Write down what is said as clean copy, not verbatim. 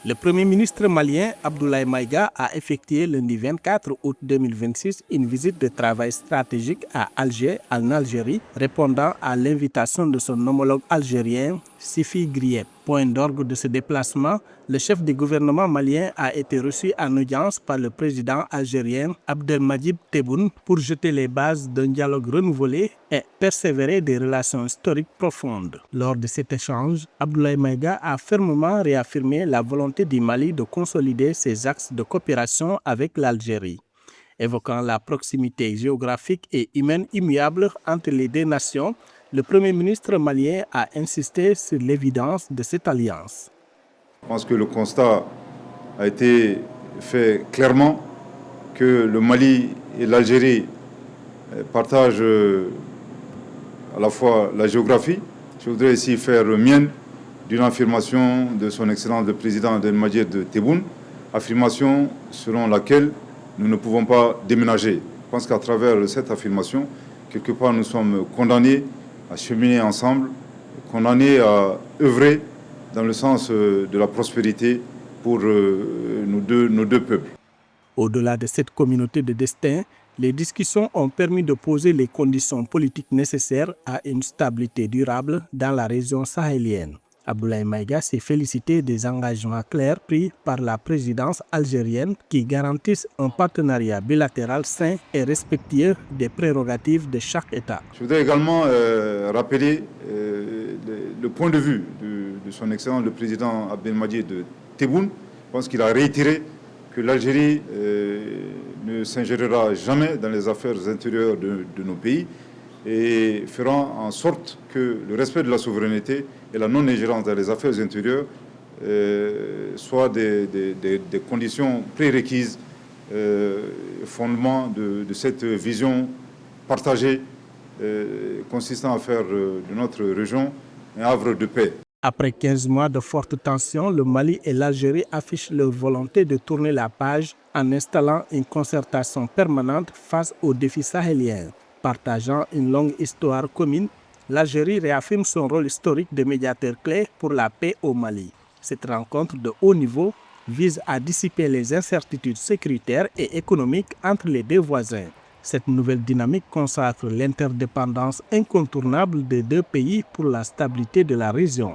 Le Premier ministre malien Abdoulaye Maïga a effectué lundi 24 août 2026 une visite de travail stratégique à Alger, en Algérie, répondant à l'invitation de son homologue algérien, Sifi Grieb. Point d'orgue de ce déplacement, le chef du gouvernement malien a été reçu en audience par le président algérien Abdelmadjid Tebboune pour jeter les bases d'un dialogue renouvelé et persévérer des relations historiques profondes. Lors de cet échange, Abdoulaye Maïga a fermement réaffirmé la volonté du Mali de consolider ses axes de coopération avec l'Algérie. Évoquant la proximité géographique et humaine immuable entre les deux nations, le Premier ministre malien a insisté sur l'évidence de cette alliance. Je pense que le constat a été fait clairement que le Mali et l'Algérie partagent à la fois la géographie. Je voudrais ici faire mienne d'une affirmation de son Excellence le Président Abdelmadjid Tebboune, affirmation selon laquelle nous ne pouvons pas déménager. Je pense qu'à travers cette affirmation, quelque part, nous sommes condamnés à cheminer ensemble, condamnés à œuvrer dans le sens de la prospérité pour nos deux peuples. Au-delà de cette communauté de destin, les discussions ont permis de poser les conditions politiques nécessaires à une stabilité durable dans la région sahélienne. Abdoulaye Maïga s'est félicité des engagements clairs pris par la présidence algérienne qui garantissent un partenariat bilatéral sain et respectueux des prérogatives de chaque État. Je voudrais également rappeler le point de vue de son Excellence le Président Abdelmadjid Tebboune. Je pense qu'il a réitéré que l'Algérie ne s'ingérera jamais dans les affaires intérieures de nos pays et fera en sorte que le respect de la souveraineté et la non-ingérence dans les affaires intérieures soient des conditions prérequises, fondement de cette vision partagée consistant à faire de notre région un havre de paix. Après 15 mois de fortes tensions, le Mali et l'Algérie affichent leur volonté de tourner la page en installant une concertation permanente face aux défis sahéliens. Partageant une longue histoire commune, l'Algérie réaffirme son rôle historique de médiateur clé pour la paix au Mali. Cette rencontre de haut niveau vise à dissiper les incertitudes sécuritaires et économiques entre les deux voisins. Cette nouvelle dynamique consacre l'interdépendance incontournable des deux pays pour la stabilité de la région.